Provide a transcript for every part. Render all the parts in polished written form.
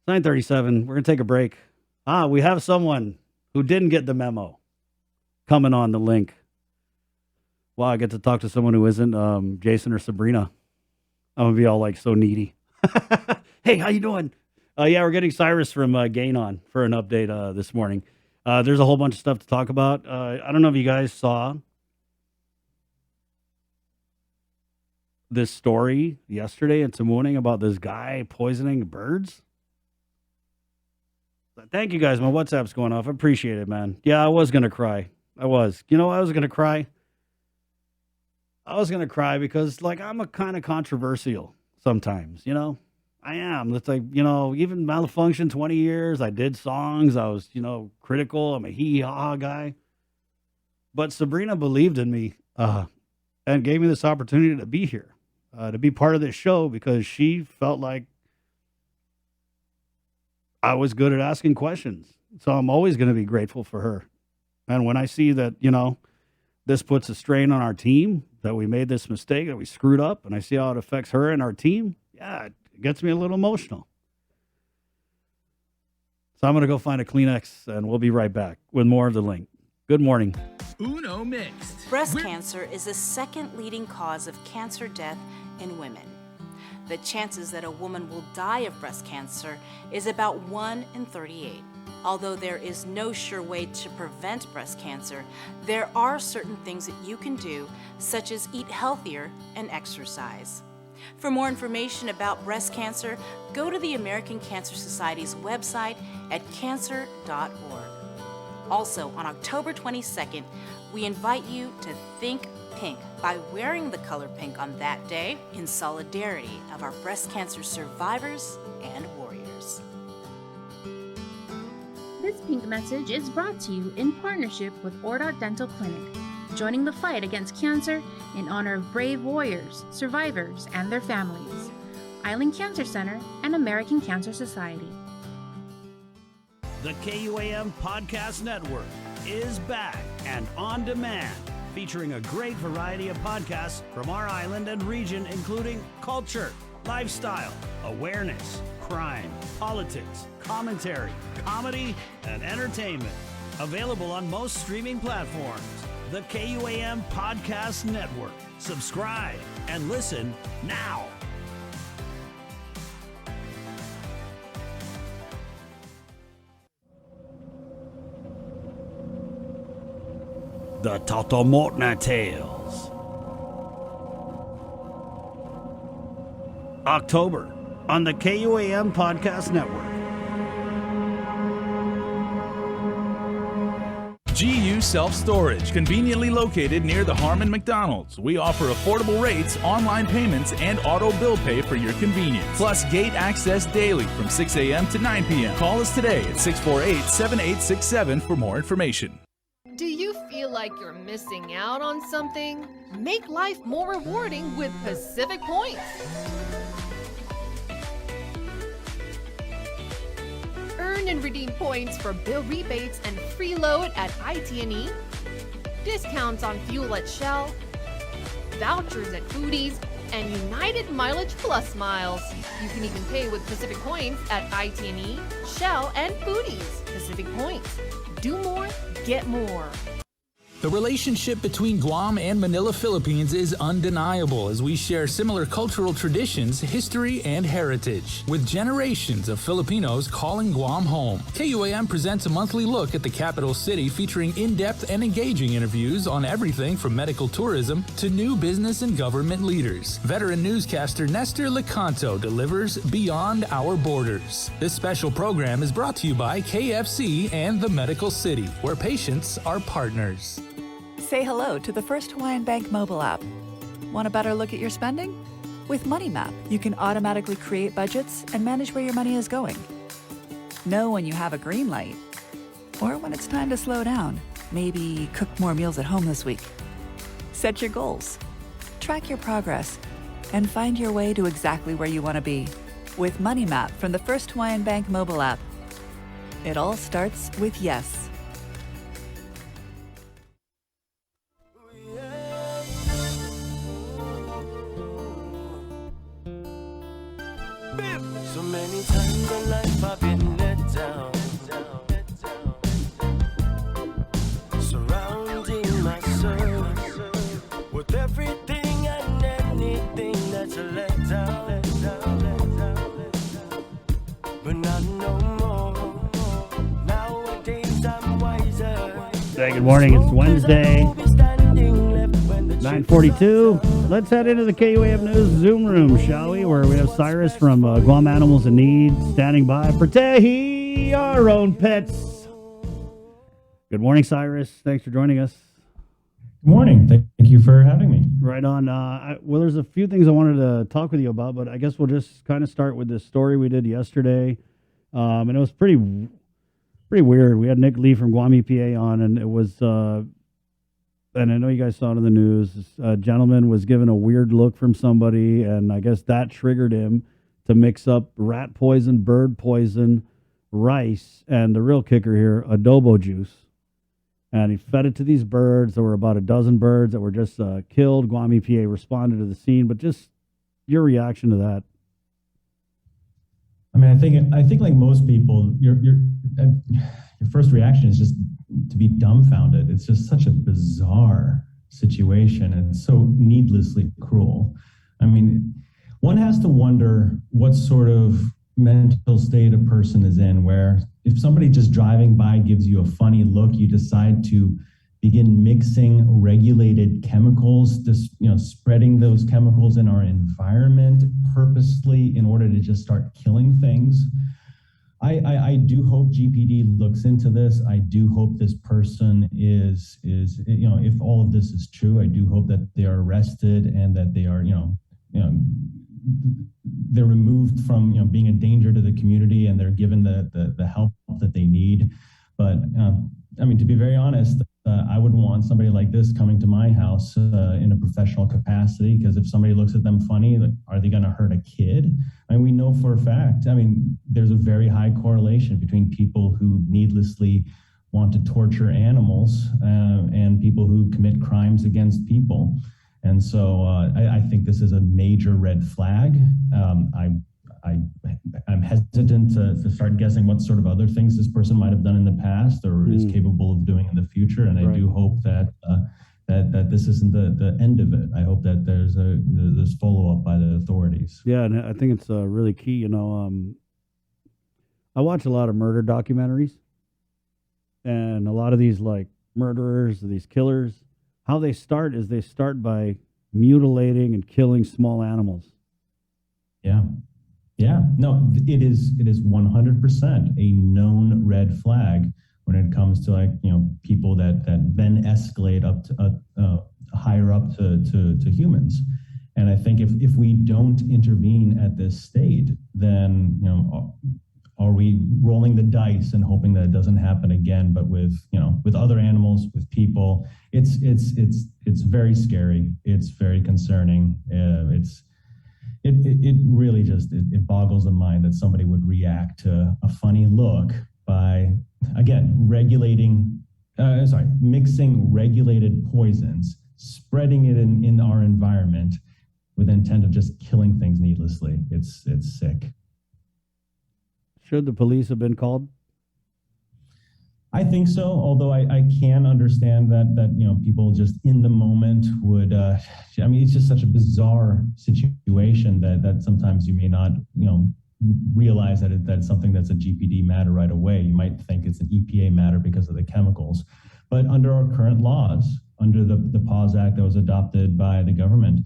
9:37. We're going to take a break. We have someone who didn't get the memo coming on the link. Wow, I get to talk to someone who isn't Jason or Sabrina. I'm going to be all like so needy. Hey, how you doing? Yeah, we're getting Cyrus from Gain on for an update this morning. There's a whole bunch of stuff to talk about. I don't know if you guys saw this story yesterday and morning about this guy poisoning birds. Thank you guys. My WhatsApp's going off. I appreciate it, man. Yeah, I was going to cry. I was. You know, I was going to cry. I was going to cry because, like, I'm a kind of controversial sometimes, you know? I am. It's like, you know, even Malfunction 20 years, I did songs. I was, you know, critical. I'm a hee-haw guy. But Sabrina believed in me and gave me this opportunity to be here, to be part of this show because she felt like I was good at asking questions. So I'm always going to be grateful for her. And when I see that, you know, this puts a strain on our team, that we made this mistake, that we screwed up, and I see how it affects her and our team, yeah, it gets me a little emotional. So I'm going to go find a Kleenex, and we'll be right back with more of The Link. Good morning. Uno mixed. Breast cancer is the second leading cause of cancer death in women. The chances that a woman will die of breast cancer is about 1 in 38. Although there is no sure way to prevent breast cancer, there are certain things that you can do, such as eat healthier and exercise. For more information about breast cancer, go to the American Cancer Society's website at cancer.org. Also, on October 22nd, we invite you to think pink by wearing the color pink on that day in solidarity of our breast cancer survivors and warriors. This pink message is brought to you in partnership with Ordot Dental Clinic, joining the fight against cancer in honor of brave warriors, survivors, and their families. Island Cancer Center and American Cancer Society. The KUAM Podcast Network is back and on demand, featuring a great variety of podcasts from our island and region, including culture, lifestyle, awareness, crime, politics, commentary, comedy, and entertainment. Available on most streaming platforms. The KUAM Podcast Network. Subscribe and listen now. The Totomotna Tales. October on the KUAM Podcast Network. GU Self-Storage, conveniently located near the Harmon McDonald's. We offer affordable rates, online payments, and auto bill pay for your convenience. Plus gate access daily from 6 a.m. to 9 p.m. Call us today at 648-7867 for more information. Do you feel like you're missing out on something? Make life more rewarding with Pacific Points. Earn and redeem points for bill rebates and free load at IT&E, discounts on fuel at Shell, vouchers at Foodies, and United Mileage Plus miles. You can even pay with Pacific Points at IT&E, Shell, and Foodies. Pacific Points. Do more, get more. The relationship between Guam and Manila, Philippines is undeniable as we share similar cultural traditions, history, and heritage. With generations of Filipinos calling Guam home, KUAM presents a monthly look at the capital city featuring in-depth and engaging interviews on everything from medical tourism to new business and government leaders. Veteran newscaster Nestor Lecanto delivers Beyond Our Borders. This special program is brought to you by KFC and the Medical City, where patients are partners. Say hello to the first Hawaiian Bank mobile app. Want a better look at your spending? With MoneyMap, you can automatically create budgets and manage where your money is going. Know when you have a green light, or when it's time to slow down. Maybe cook more meals at home this week. Set your goals, track your progress, and find your way to exactly where you want to be. With MoneyMap from the first Hawaiian Bank mobile app. It all starts with yes. So many times in life I've but not no more. Nowadays I'm wiser. Hey, good morning. It's Wednesday, 9:42. Let's head into the KUAF News Zoom room, shall we? Where we have Cyrus from Guam Animals in Need standing by. Protect our own pets. Good morning, Cyrus. Thanks for joining us. Good morning. Thank you for having me. Right on. Well, there's a few things I wanted to talk with you about, but I guess we'll just kind of start with this story we did yesterday. And it was pretty weird. We had Nick Lee from Guam EPA on, and it was, and I know you guys saw it in the news. A gentleman was given a weird look from somebody, and I guess that triggered him to mix up rat poison, bird poison, rice, and the real kicker here, adobo juice. And he fed it to these birds. There were about a dozen birds that were just killed. Guam EPA responded to the scene, but just your reaction to that. I mean, I think like most people, your first reaction is just to be dumbfounded. It's just such a bizarre situation and so needlessly cruel. I mean, one has to wonder what sort of mental state a person is in, where if somebody just driving by gives you a funny look, you decide to begin mixing regulated chemicals, just, spreading those chemicals in our environment purposely in order to just start killing things. I do hope GPD looks into this. I do hope this person is if all of this is true, I do hope that they are arrested and that they are, they're removed from being a danger to the community, and they're given the help that they need. But I mean, to be very honest, I wouldn't want somebody like this coming to my house in a professional capacity, because if somebody looks at them funny, are they going to hurt a kid? I mean, we know for a fact, there's a very high correlation between people who needlessly want to torture animals and people who commit crimes against people. And so I think this is a major red flag. I'm hesitant to start guessing what sort of other things this person might have done in the past or is capable of doing in the future. And I do hope that that this isn't the end of it. I hope that there's follow up by the authorities. Yeah, and I think it's really key. I watch a lot of murder documentaries, and a lot of these like murderers, these killers, how they start is they start by mutilating and killing small animals. Yeah. Yeah, no, it is 100% a known red flag when it comes to people that then escalate up to higher up to humans. And I think if we don't intervene at this state, then are we rolling the dice and hoping that it doesn't happen again? But with other animals, with people, it's very scary. It's very concerning. It really just it boggles the mind that somebody would react to a funny look by, again, mixing regulated poisons, spreading it in our environment with the intent of just killing things needlessly. It's sick. Should the police have been called? I think so, although I can understand that people just in the moment would, it's just such a bizarre situation that sometimes you may not, realize that that's something that's a GPD matter right away. You might think it's an EPA matter because of the chemicals. But under our current laws, under the PAWS Act that was adopted by the government,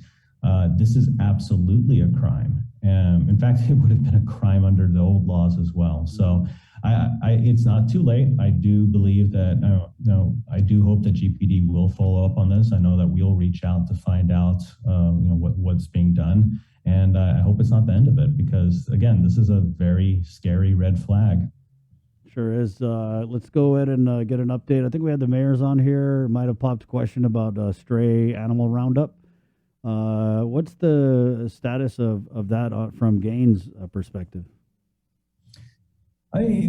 this is absolutely a crime. In fact, it would have been a crime under the old laws as well. So it's not too late. I do believe that, I do hope that GPD will follow up on this. I know that we'll reach out to find out, what's being done. And I hope it's not the end of it, because, again, this is a very scary red flag. Sure is. Let's go ahead and get an update. I think we had the mayors on here. Might have popped a question about stray animal roundup. What's the status of that from Gaines' perspective? We're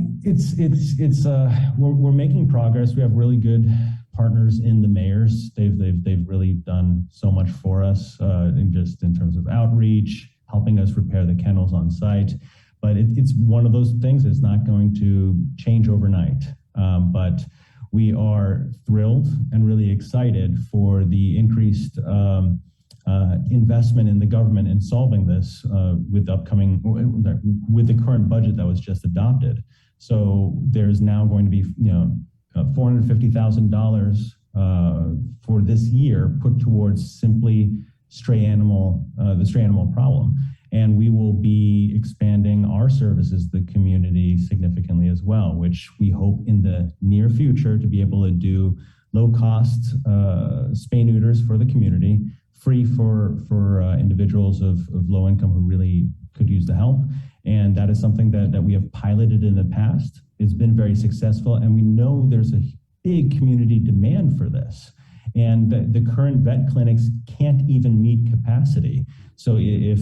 making progress. We have really good partners in the mayors. They've really done so much for us, in terms of outreach, helping us repair the kennels on site. But it's one of those things that's not going to change overnight. But we are thrilled and really excited for the increased investment in the government in solving this with the current budget that was just adopted. So there's now going to be $450,000 for this year put towards simply the stray animal problem. And we will be expanding our services to the community significantly as well, which we hope in the near future to be able to do low-cost spay neuters for the community, free for individuals of low income who really could use the help. And that is something that we have piloted in the past. It's been very successful, and we know there's a big community demand for this. And the current vet clinics can't even meet capacity. So if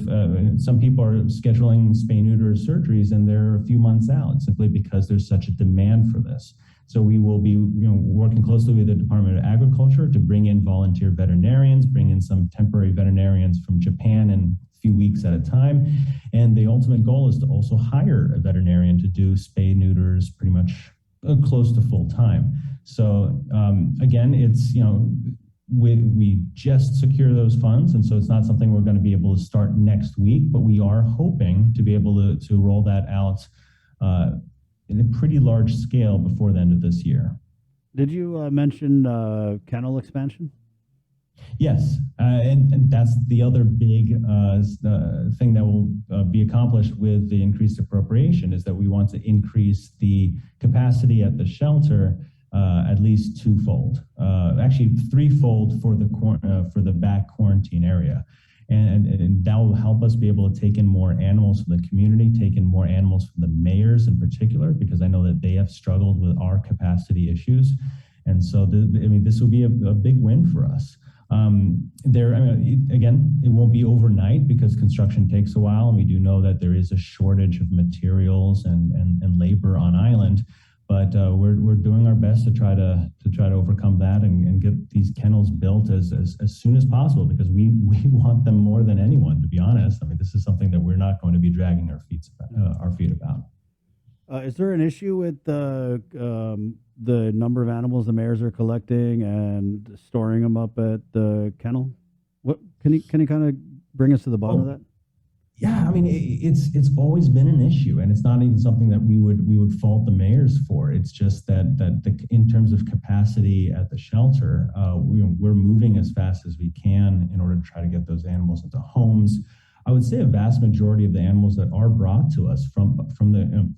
some people are scheduling spay neuter surgeries and they're a few months out simply because there's such a demand for this. So we will be working closely with the Department of Agriculture to bring in volunteer veterinarians, bring in some temporary veterinarians from Japan in a few weeks at a time. And the ultimate goal is to also hire a veterinarian to do spay neuters pretty much close to full time. So again, it's, we just secure those funds. And so it's not something we're going to be able to start next week, but we are hoping to be able to roll that out in a pretty large scale before the end of this year. Did you mention kennel expansion? Yes, and that's the other big thing that will be accomplished with the increased appropriation, is that we want to increase the capacity at the shelter at least twofold, actually threefold for the back quarantine area. And that will help us be able to take in more animals from the community, take in more animals from the mayors in particular, because I know that they have struggled with our capacity issues. And so, this will be a big win for us. Again, it won't be overnight because construction takes a while, and we do know that there is a shortage of materials and labor on island. But we're doing our best to try to overcome that and get these kennels built as soon as possible, because we want them more than anyone, to be honest. This is something that we're not going to be dragging our feet about. Is there an issue with the number of animals the mayors are collecting and storing them up at the kennel? What can you kind of bring us to the bottom of that? Yeah, it's always been an issue, and it's not even something that we would fault the mayors for. It's just that in terms of capacity at the shelter, we're moving as fast as we can in order to try to get those animals into homes. I would say a vast majority of the animals that are brought to us from the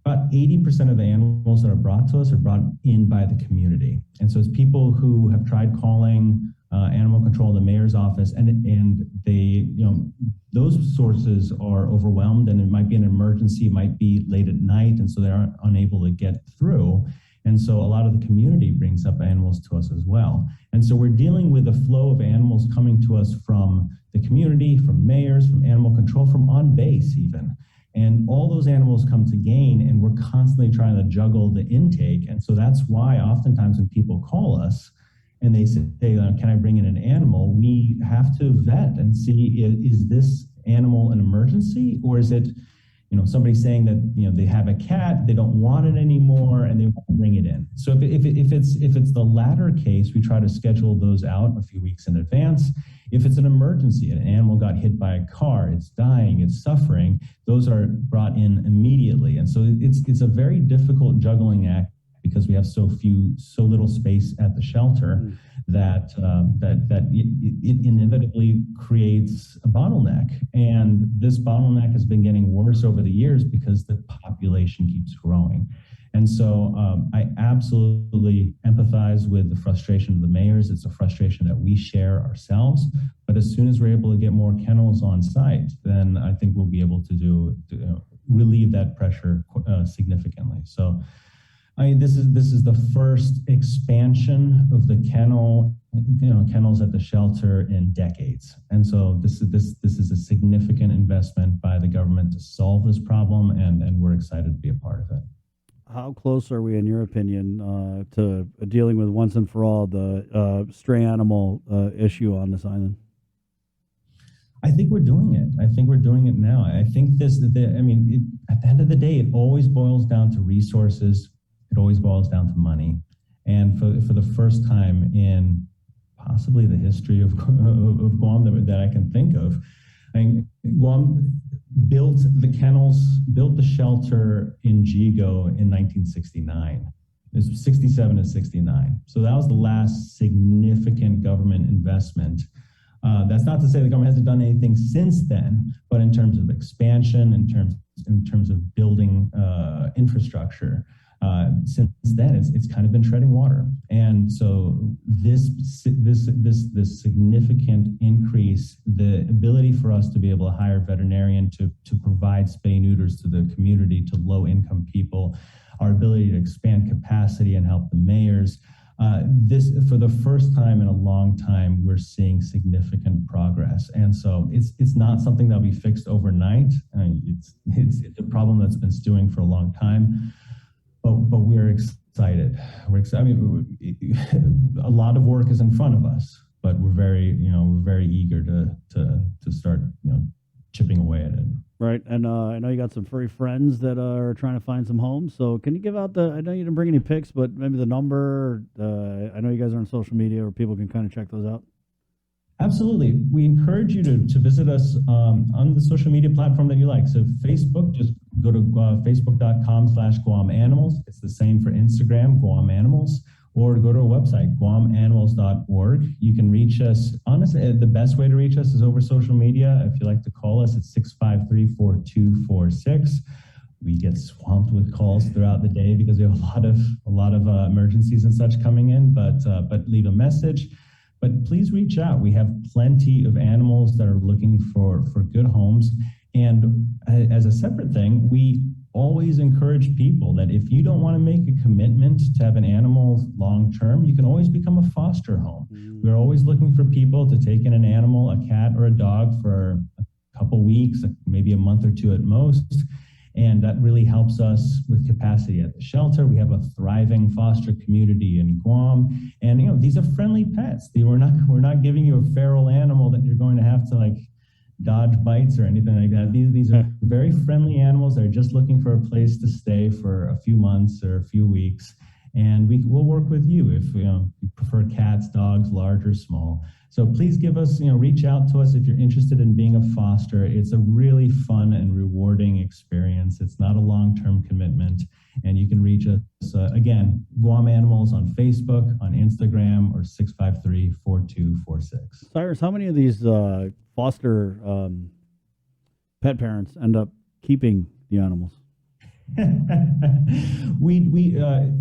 about 80% of the animals that are brought to us are brought in by the community. And so it's people who have tried calling animal control, the mayor's office, and they, those sources are overwhelmed, and it might be an emergency, it might be late at night, and so they aren't unable to get through. And so a lot of the community brings up animals to us as well. And so we're dealing with a flow of animals coming to us from the community, from mayors, from animal control, from on base even. And all those animals come to gain, and we're constantly trying to juggle the intake. And so that's why oftentimes when people call us and they say, can I bring in an animal? We have to vet and see, is this animal an emergency, or is it, somebody saying that, they have a cat, they don't want it anymore, and they want to bring it in. So if it's the latter case, we try to schedule those out a few weeks in advance. If it's an emergency, an animal got hit by a car, it's dying, it's suffering, those are brought in immediately. And so it's a very difficult juggling act, because we have so little space at the shelter that it inevitably creates a bottleneck. And this bottleneck has been getting worse over the years because the population keeps growing. And so I absolutely empathize with the frustration of the mayors. It's a frustration that we share ourselves. But as soon as we're able to get more kennels on site, then I think we'll be able to relieve that pressure significantly. So this is the first expansion of the kennels at the shelter in decades. And so this is a significant investment by the government to solve this problem, and we're excited to be a part of it. How close are we, in your opinion, to dealing with once and for all the stray animal issue on this island? I think we're doing it. I think we're doing it now. I think at the end of the day, it always boils down to resources. It always boils down to money. And for the first time in possibly the history of Guam that I can think of. I mean, Guam built the kennels, built the shelter in Jigo in 1969. It was 67 to 69. So that was the last significant government investment. That's not to say the government hasn't done anything since then, but in terms of expansion, in terms of building infrastructure, since then it's kind of been treading water. And so this significant increase, the ability for us to be able to hire a veterinarian to provide spay neuters to the community, to low income people, our ability to expand capacity and help the mayors. This, for the first time in a long time, we're seeing significant progress. And so it's not something that'll be fixed overnight. It's a problem that's been stewing for a long time, but we're excited. I mean, a lot of work is in front of us, but we're very eager to start, chipping away at it. Right, and I know you got some furry friends that are trying to find some homes. So can you give out I know you didn't bring any pics, but maybe the number. I know you guys are on social media where people can kind of check those out. Absolutely. We encourage you to visit us on the social media platform that you like. So Facebook, just go to facebook.com/Guam Animals. It's the same for Instagram, Guam Animals, or go to our website, guamanimals.org. You can reach us. Honestly, the best way to reach us is over social media. If you like to call us, it's 653-4246. We get swamped with calls throughout the day because we have a lot of emergencies and such coming in, but leave a message. But please reach out. We have plenty of animals that are looking for good homes. And as a separate thing, we always encourage people that if you don't want to make a commitment to have an animal long term, you can always become a foster home. We're always looking for people to take in an animal, a cat or a dog, for a couple weeks, maybe a month or two at most. And that really helps us with capacity at the shelter. We have a thriving foster community in Guam. And these are friendly pets. We're not giving you a feral animal that you're going to have to dodge bites or anything like that. These are very friendly animals. They're just looking for a place to stay for a few months or a few weeks. And we'll work with you if you prefer cats, dogs, large or small. So please give us, reach out to us if you're interested in being a foster. It's a really fun and rewarding experience. It's not a long-term commitment. And you can reach us, again, Guam Animals on Facebook, on Instagram, or 653-4246. Cyrus, how many of these foster pet parents end up keeping the animals? we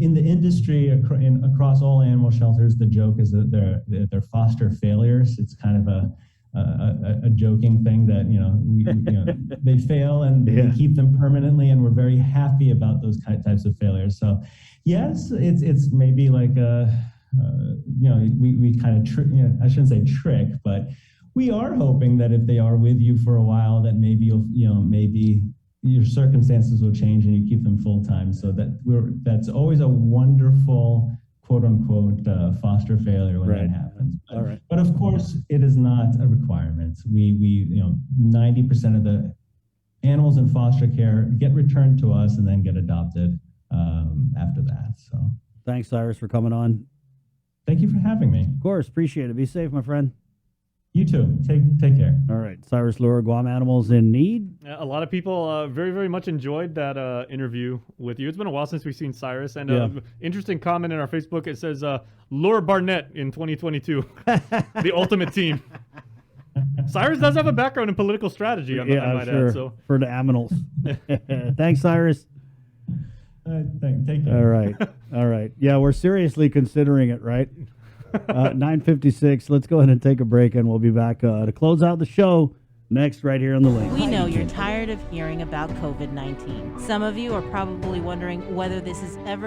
in the industry across all animal shelters, the joke is that they're foster failures. It's kind of a joking thing that they fail and we keep them permanently, and we're very happy about those types of failures. So yes, it's maybe like we kind of I shouldn't say trick, but we are hoping that if they are with you for a while, that maybe maybe your circumstances will change and you keep them full time. So that's always a wonderful quote unquote foster failure when that happens. All right. But of course, it is not a requirement. We 90% of the animals in foster care get returned to us and then get adopted after that. So thanks, Cyrus, for coming on. Thank you for having me. Of course, appreciate it. Be safe, my friend. You too. Take care. All right. Cyrus Luhr, Guam Animals in Need. A lot of people very, very much enjoyed that interview with you. It's been a while since we've seen Cyrus. And interesting comment in our Facebook. It says, Luhr Barnett in 2022. The ultimate team. Cyrus does have a background in political strategy, I might add. So. For the animals. Thanks, Cyrus. Take care. All right. Yeah, we're seriously considering it, right? 9:56. Let's go ahead and take a break, and we'll be back to close out the show next right here on the link. We know you're tired of hearing about COVID-19. Some of you are probably wondering whether this is ever